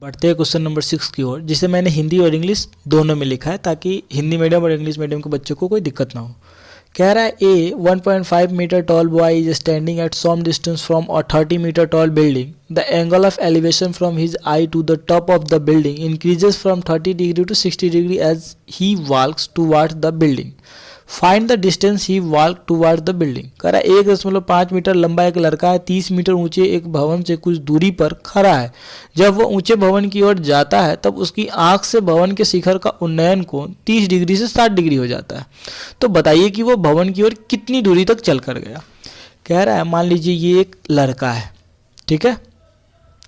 बढ़ते हैं question number 6 की ओर, जिसे मैंने हिंदी और इंग्लिश दोनों में लिखा है ताकि हिंदी मीडियम और इंग्लिश मीडियम के बच्चों को कोई दिक्कत ना हो। कह रहा है a 1.5 metre tall boy is standing at some distance from a 30 metre tall building. The angle of elevation from his eye to the top of the building increases from 30 degree to 60 degree as he walks towards the building. Find the distance he walk towards the building. कह रहा है 1.5 metre लंबा एक लड़का है, 30 metre ऊंचे एक भवन से कुछ दूरी पर खड़ा है। जब वह ऊंचे भवन की ओर जाता है तब उसकी आंख से भवन के शिखर का उन्नयन कोण 30 डिग्री से 60 डिग्री हो जाता है। तो बताइए कि वो भवन की ओर कितनी दूरी तक चल कर गया। कह रहा है मान लीजिए ये एक लड़का है, ठीक है,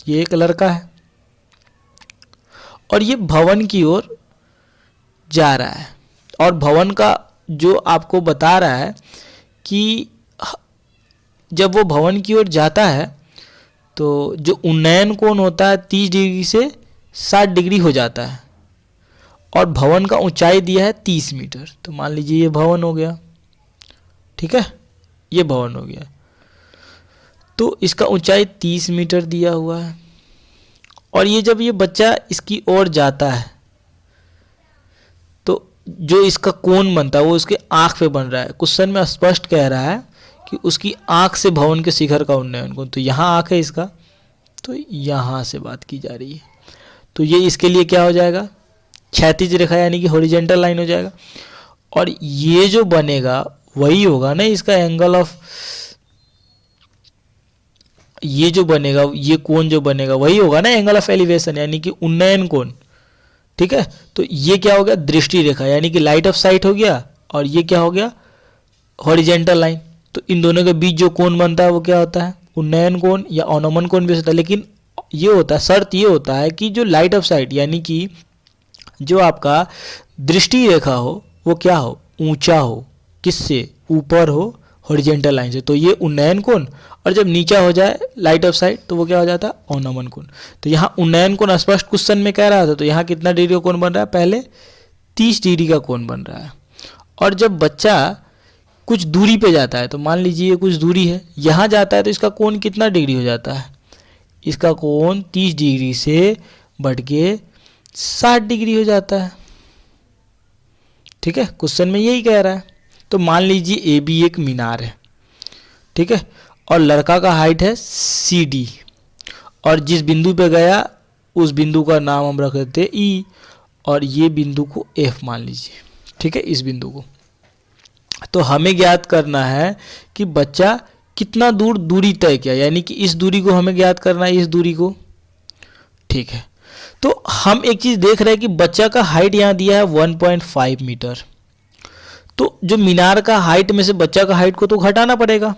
ये एक लड़का है और ये भवन की ओर जा रहा है और भवन का जो आपको बता रहा है कि जब वो भवन की ओर जाता है तो जो उन्नयन कोण होता है 30 डिग्री से 60 डिग्री हो जाता है और भवन का ऊंचाई दिया है 30 मीटर। तो मान लीजिए ये भवन हो गया, ठीक है, ये भवन हो गया। तो इसका ऊंचाई 30 मीटर दिया हुआ है और ये जब ये बच्चा इसकी ओर जाता है तो जो इसका कोण बनता है वो उसके आँख पे बन रहा है। क्वेश्चन में स्पष्ट कह रहा है कि उसकी आँख से भवन के शिखर का उन्नयन कोण, तो यहाँ आँख है इसका, तो यहाँ से बात की जा रही है। तो ये इसके लिए क्या हो जाएगा, क्षैतिज रेखा यानी कि हॉरिजॉन्टल लाइन हो जाएगा। और ये जो बनेगा वही होगा ना इसका एंगल ऑफ, ये जो बनेगा, ये कोण जो बनेगा वही होगा ना एंगल ऑफ एलिवेशन यानी कि उन्नयन कोण, ठीक है। तो ये क्या हो गया, दृष्टि रेखा यानी कि लाइट ऑफ साइट हो गया और ये क्या हो गया, हॉरिजॉन्टल लाइन। तो इन दोनों के बीच जो कोण बनता है वो क्या होता है, उन्नयन कोण या अवनमन कोण भी हो सकता है। लेकिन ये होता है, शर्त ये होता है कि जो लाइट ऑफ साइट यानी कि जो आपका दृष्टि रेखा हो वो क्या हो, ऊंचा हो, किससे, ऊपर हो, हॉरिजॉन्टल लाइन से। तो ये उन्नयन कोण, और जब नीचा हो जाए लाइट ऑफ साइट तो वो क्या हो जाता है, अवनमन कोण। तो यहाँ उन्नयन कोण स्पष्ट क्वेश्चन में कह रहा था, तो यहाँ कितना डिग्री का कोण बन रहा है, पहले 30 डिग्री का कोण बन रहा है। और जब बच्चा कुछ दूरी पे जाता है, तो मान लीजिए कुछ दूरी है, यहाँ जाता है तो इसका कोण कितना डिग्री हो जाता है, इसका कोण 30 डिग्री से बढ़ के 60 डिग्री हो जाता है, ठीक है। क्वेश्चन में यही कह रहा है। तो मान लीजिए ए बी एक मीनार है, ठीक है, और लड़का का हाइट है सी डी और जिस बिंदु पे गया उस बिंदु का नाम हम रख देते हैं ई और ये बिंदु को एफ मान लीजिए, ठीक है, इस बिंदु को। तो हमें ज्ञात करना है कि बच्चा कितना दूरी तय किया, यानी कि इस दूरी को हमें ज्ञात करना है, इस दूरी को, ठीक है। तो हम एक चीज़ देख रहे हैं कि बच्चा का हाइट यहाँ दिया है 1.5 मीटर। तो जो मीनार का हाइट में से बच्चा का हाइट को तो घटाना पड़ेगा,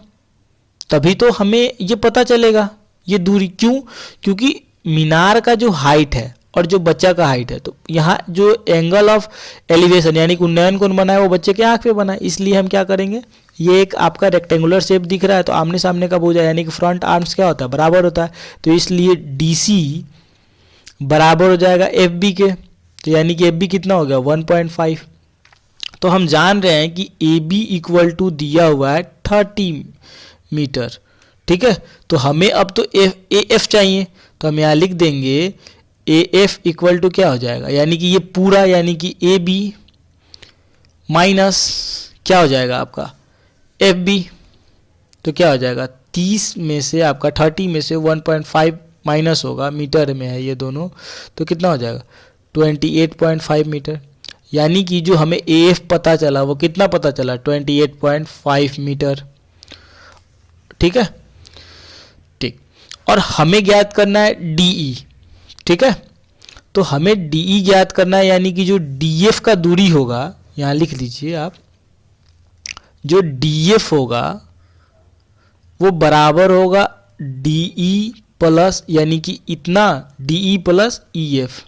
तभी तो हमें ये पता चलेगा ये दूरी। क्यों, क्योंकि मीनार का जो हाइट है और जो बच्चा का हाइट है, तो यहाँ जो एंगल ऑफ एलिवेशन यानी कि उन्नयन कोण बना है वो बच्चे के आँख पे बना है। इसलिए हम क्या करेंगे, ये एक आपका रेक्टेंगुलर शेप दिख रहा है तो आमने सामने का भुजा यानी कि फ्रंट आर्म्स क्या होता है, बराबर होता है। तो इसलिए डी सी बराबर हो जाएगा एफ बी के, तो यानी कि एफ बी कितना हो गया 1.5। तो हम जान रहे हैं कि ए बी इक्वल टू दिया हुआ है 30 मीटर, ठीक है। तो हमें अब तो ए एफ चाहिए, तो हम यहाँ लिख देंगे ए एफ इक्वल टू क्या हो जाएगा, यानी कि ये पूरा यानी कि ए बी माइनस क्या हो जाएगा आपका एफ बी। तो क्या हो जाएगा 30 में से आपका 30 में से 1.5 माइनस होगा, मीटर में है ये दोनों, तो कितना हो जाएगा 28.5 मीटर। यानी कि जो हमें ए एफ पता चला वो कितना पता चला 28.5 मीटर, ठीक है, ठीक। और हमें ज्ञात करना है डीई, ठीक है। तो हमें डीई ज्ञात करना है यानी कि जो डीएफ का दूरी होगा, यहाँ लिख लीजिए आप, जो डीएफ होगा वो बराबर होगा डीई प्लस यानी कि इतना डीई प्लस ईएफ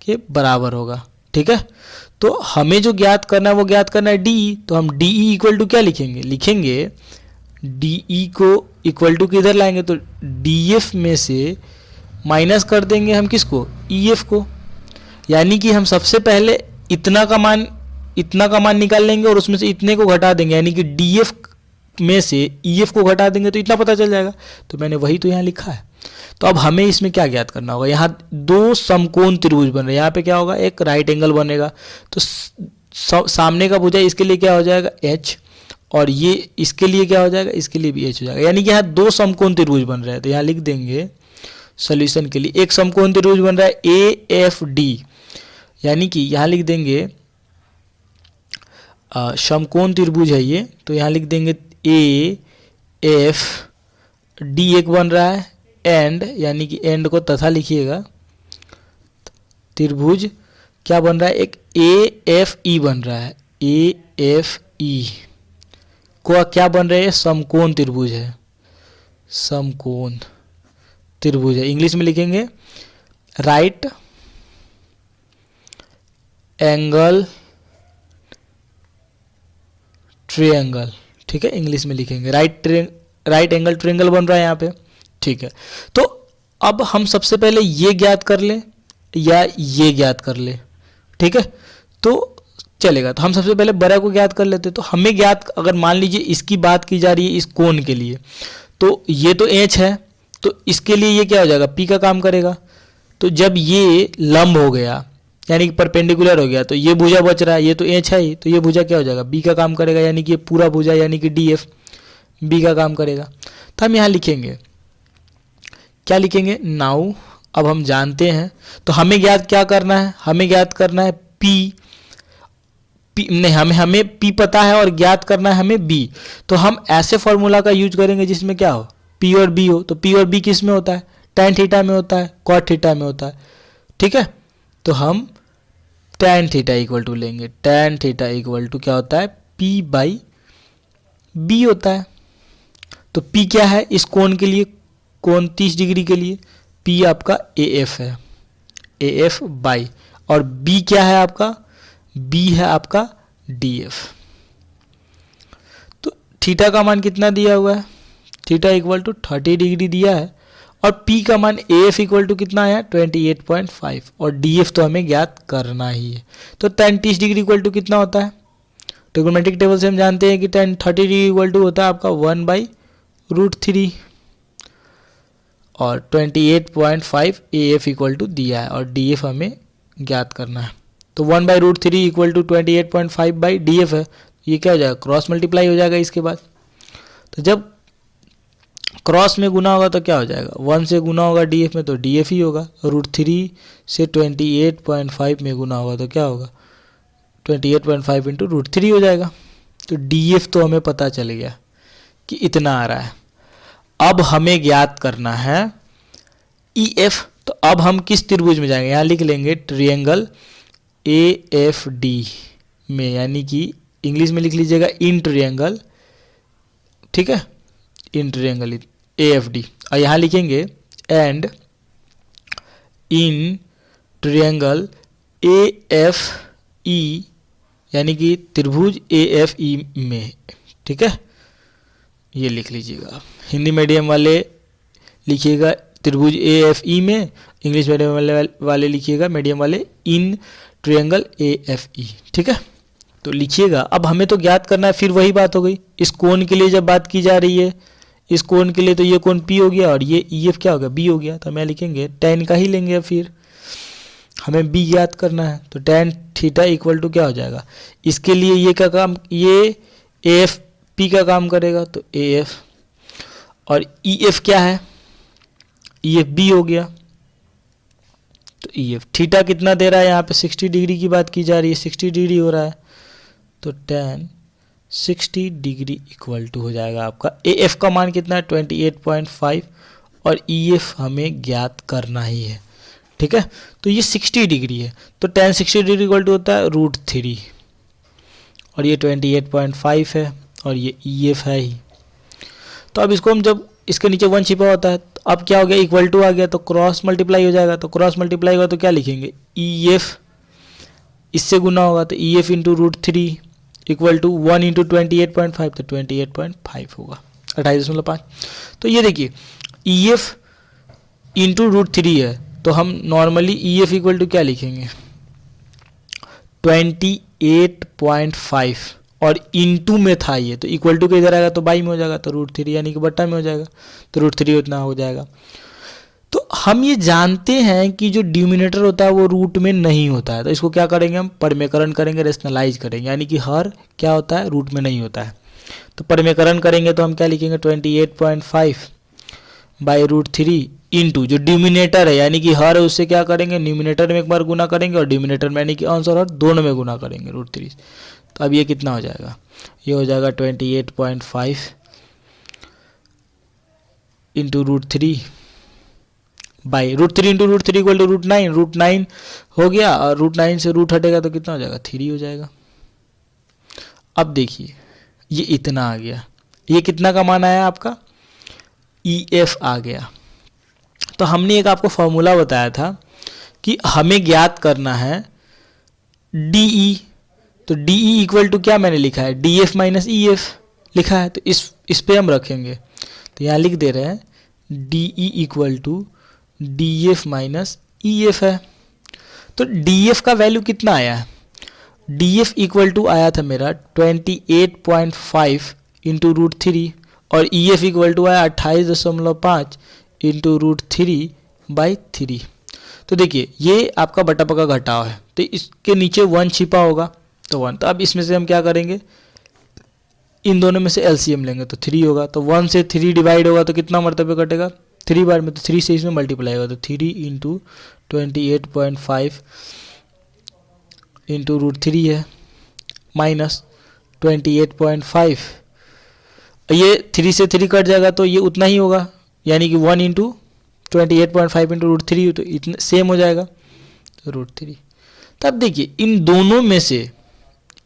के बराबर होगा, ठीक है। तो हमें जो ज्ञात करना है वो ज्ञात करना है डीई, तो हम डीई इक्वल टू क्या लिखेंगे, लिखेंगे डीई को इक्वल टू किधर लाएंगे, तो डीएफ में से माइनस कर देंगे हम किसको, ईएफ को। यानी कि हम सबसे पहले इतना का मान निकाल लेंगे और उसमें से इतने को घटा देंगे, यानी कि डीएफ में से ईएफ को घटा देंगे तो इतना पता चल जाएगा। तो मैंने वही तो यहाँ लिखा है। तो अब हमें इसमें क्या ज्ञात करना होगा, यहाँ दो समकोण त्रिभुज बन रहे हैं, यहाँ पे क्या होगा, एक राइट एंगल बनेगा, तो सामने का भुजा इसके लिए क्या हो जाएगा एच, और ये इसके लिए क्या हो जाएगा, इसके लिए भी एच हो जाएगा, यानी कि यहाँ दो समकोण त्रिभुज बन रहे हैं। तो यहाँ लिख देंगे सॉल्यूशन के लिए, एक समकोण त्रिभुज बन रहा है ए एफ डी, यानी कि यहाँ लिख देंगे समकोण त्रिभुज है ये, तो यहाँ लिख देंगे ए एफ डी एक बन रहा है, एंड यानी कि एंड को तथा लिखिएगा, त्रिभुज क्या बन रहा है, एक ए एफ ई बन रहा है, ए एफ ई को क्या बन रहा है, समकोण त्रिभुज है, समकोण त्रिभुज है। इंग्लिश में लिखेंगे राइट एंगल ट्रायंगल, ठीक है, इंग्लिश में लिखेंगे राइट एंगल ट्रायंगल बन रहा है यहाँ पे, ठीक है। तो अब हम सबसे पहले ये ज्ञात कर ले या ये ज्ञात कर ले, ठीक है, तो चलेगा। तो हम सबसे पहले बड़ा को ज्ञात कर लेते, तो हमें ज्ञात, अगर मान लीजिए इसकी बात की जा रही है इस कोण के लिए, तो ये तो एच है, तो इसके लिए ये क्या हो जाएगा, पी का काम करेगा। तो जब ये लंब हो गया यानी कि परपेंडिकुलर हो गया, तो ये भुजा बच रहा है, ये तो एच है ही, तो ये भुजा क्या हो जाएगा, बी का काम करेगा, यानी कि ये पूरा भुजा यानी कि डी एफ बी का काम करेगा। तो हम यहाँ लिखेंगे, क्या लिखेंगे, नाउ अब हम जानते हैं, तो हमें ज्ञात क्या करना है, हमें ज्ञात करना है पी नहीं, हमें पी पता है और ज्ञात करना है हमें बी। तो हम ऐसे फॉर्मूला का यूज करेंगे जिसमें क्या हो, पी और बी हो। तो पी और बी किस में होता है, tan थीटा में होता है, cot थीटा में होता है, ठीक है। तो हम tan थीटा इक्वल टू लेंगे, tan थीटा इक्वल टू क्या होता है, पी बाई बी होता है। तो पी क्या है इस कोण के लिए, कोण 30 डिग्री के लिए, पी आपका ए एफ है, ए एफ बाई, और बी क्या है आपका, बी है आपका डी एफ। तो थीटा का मान कितना दिया हुआ है, थीटा इक्वल टू 30 डिग्री दिया है, और पी का मान ए एफ इक्वल टू कितना है 28.5, और डी एफ तो हमें ज्ञात करना ही है। तो tan 30 डिग्री इक्वल टू कितना होता है, ट्रिग्नोमेट्रिक टेबल से हम जानते हैं कि tan 30 डिग्री इक्वल टू होता है आपका 1/√3, और 28.5 ए एफ इक्वल टू दिया है, और डी एफ हमें ज्ञात करना है। तो 1/√3 equal to 28.5 by D F है, ये क्या हो जाएगा, क्रॉस मल्टीप्लाई हो जाएगा इसके बाद। तो जब क्रॉस में गुना होगा तो क्या हो जाएगा, 1 से गुना होगा डी एफ में तो डी एफ ही होगा, √3 से 28.5 में गुना होगा तो क्या होगा, 28.5 इंटू √3 हो जाएगा। तो डी एफ तो हमें पता चल गया कि इतना आ रहा है। अब हमें ज्ञात करना है ई एफ। तो अब हम किस त्रिभुज में जाएंगे, यहाँ लिख लेंगे ट्रायंगल ए एफ डी में, यानी कि इंग्लिश में लिख लीजिएगा इन ट्रायंगल, ठीक है, in triangle A F D, और यहाँ लिखेंगे and in triangle A F E, यानी कि त्रिभुज ए एफ ई में, ठीक है, ये लिख लीजिएगा। हिंदी मीडियम वाले लिखिएगा त्रिभुज ए एफ ई में, इंग्लिश मीडियम वाले लिखिएगा, मीडियम वाले in triangle A F E, ठीक है। तो लिखिएगा। अब हमें तो ज्ञात करना है, फिर वही बात हो गई, इस कोण के लिए जब बात की जा रही है, इस कोण के लिए तो ये कोण पी हो गया और ये ई एफ क्या हो गया, बी हो गया। तो हमें लिखेंगे tan का ही लेंगे, फिर हमें बी ज्ञात करना है, तो tan थीटा इक्वल टू क्या हो जाएगा, इसके लिए ये क्या काम, ये ए एफ पी का काम करेगा, तो ए एफ, और ई एफ क्या है, ई एफ बी हो गया। तो ई एफ थीटा कितना दे रहा है, यहाँ पे 60 डिग्री की बात की जा रही है, 60 डिग्री हो रहा है, तो tan 60 डिग्री इक्वल टू हो जाएगा आपका ए एफ का मान कितना है 28.5, और ई एफ हमें ज्ञात करना ही है, ठीक है। तो ये 60 डिग्री है, तो tan 60 डिग्री इक्वल टू होता है √3, और ये 28.5 है, और ये ई एफ है ही। तो अब इसको हम, जब इसके नीचे 1 छिपा होता है, तो अब क्या हो गया, इक्वल टू आ गया, तो क्रॉस मल्टीप्लाई हो जाएगा। तो क्रॉस मल्टीप्लाई होगा तो क्या लिखेंगे, ई एफ इससे गुना होगा, तो E F into √3 equal to 1 into 28.5, तो 28.5 होगा, 28.5। तो ये देखिए ई एफ इंटू √3 है, तो हम normally E F equal to क्या लिखेंगे 28.5, और इंटू में था ये, तो इक्वल टू के इधर आएगा तो बाई में हो जाएगा, तो √3 यानी कि बट्टा में हो जाएगा, तो √3 उतना हो जाएगा। तो हम ये जानते हैं कि जो डिनोमिनेटर होता है वो रूट में नहीं होता है, तो इसको क्या करेंगे, हम परिमेयकरण करेंगे, रेशनलाइज करेंगे, यानी कि हर क्या होता है, रूट में नहीं होता है। तो परिमेयकरण करेंगे तो हम क्या लिखेंगे, 28.5 बाई रूट थ्री इंटू जो डिनोमिनेटर है यानी कि हर है उससे क्या करेंगे, न्यूमिनेटर में एक बार गुना करेंगे और डिनोमिनेटर में यानी कि अंश और हर दोनों में गुना करेंगे रूट थ्री। तो अब ये कितना हो जाएगा, ये हो जाएगा 28.5 into root three by root three into root three equal to root nine हो गया, और रूट नाइन से रूट हटेगा तो कितना हो जाएगा, 3 हो जाएगा। अब देखिए ये इतना आ गया, ये कितना का मान आया आपका, EF आ गया। तो हमने एक आपको फॉर्मूला बताया था कि हमें ज्ञात करना है DE, तो DE इक्वल टू क्या मैंने लिखा है, DF माइनस EF लिखा है, तो इस पे हम रखेंगे। तो यहाँ लिख दे रहे हैं DE equal to DF minus EF है। तो DF का वैल्यू कितना आया है, DF इक्वल टू आया था मेरा 28.5 इंटू रूट थ्री, और EF इक्वल टू आया 28.5 into root three by three. तो देखिए ये आपका बटा पका घटाव है, तो इसके नीचे 1 छिपा होगा तो 1। तो अब इसमें से हम क्या करेंगे, इन दोनों में से LCM लेंगे तो 3 होगा, तो 1 से 3 डिवाइड होगा तो कितना मरतबे कटेगा, 3 बार में, तो 3 से इसमें मल्टीप्लाई होगा, तो 3 इंटू 28.5 इंटू रूट थ्री है माइनस 28.5, ये 3 से 3 कट जाएगा तो ये उतना ही होगा, यानी कि 1 इंटू 28.5 इंटू रूट थ्री, तो इतना सेम हो जाएगा, तो रूट थ्री। तब देखिए इन दोनों में से,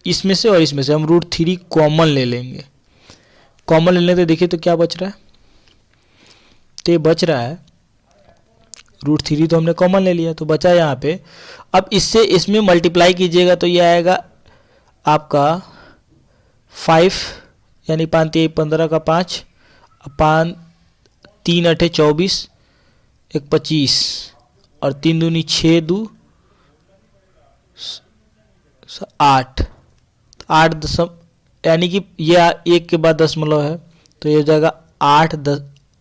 इसमें से और इसमें से हम रूट थ्री कॉमन ले लेंगे, कॉमन ले लेते देखिए तो क्या बच रहा है, तो ये बच रहा है रूट थ्री, तो हमने कॉमन ले लिया तो बचा यहाँ पे। अब इससे इसमें मल्टीप्लाई कीजिएगा तो ये आएगा आपका 5, यानी 5 3 15 का 5, 5 3 8 24, 1 25, और 3 दूनी 6 2 8, 8 दशम, यानी कि ये एक के बाद दशमलव है तो ये हो जाएगा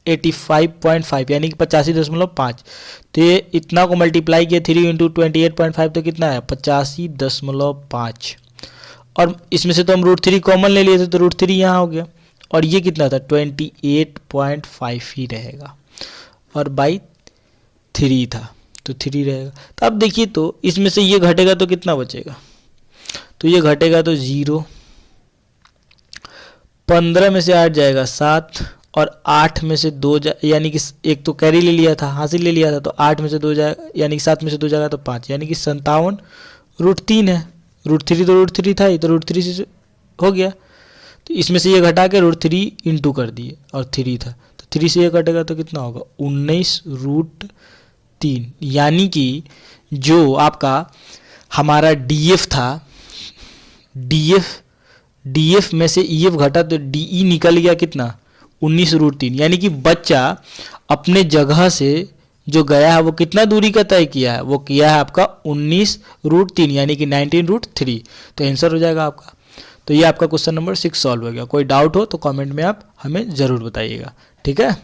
85.5, यानी कि 85.5। तो ये इतना को मल्टीप्लाई किया 3 इंटू 28.5 तो कितना है 85.5, और इसमें से तो हम रूट थ्री कॉमन ले लिए थे तो रूट थ्री यहाँ हो गया, और ये कितना था 28.5 ही रहेगा, और बाई 3 था तो 3 रहेगा। तो अब देखिए तो इसमें से ये घटेगा तो कितना बचेगा, तो ये घटेगा तो 0, 15 में से 8 जाएगा 7, और 8 में से 2 यानी कि एक तो कैरी ले लिया था, हासिल ले लिया था, तो 8 में से 2 जाएगा, यानी कि 7 में से 2 जाएगा तो 5, यानी कि 57 रूट 3 है। रूट थ्री तो रूट थ्री था ही, तो रूट थ्री से हो गया, तो इसमें से ये घटा के रूट थ्री इंटू कर दिए, और 3 था तो 3 से ये कटेगा तो कितना होगा 19 रूट 3, यानी कि जो आपका हमारा DF था, DF में से EF घटा तो DE निकल गया कितना 19 रूट 3, यानी कि बच्चा अपने जगह से जो गया है वो कितना दूरी का तय किया है, वो किया है आपका 19 रूट 3, यानी कि 19 रूट 3। तो आंसर हो जाएगा आपका। तो ये आपका क्वेश्चन नंबर 6 सॉल्व हो गया। कोई डाउट हो तो कमेंट में आप हमें ज़रूर बताइएगा, ठीक है।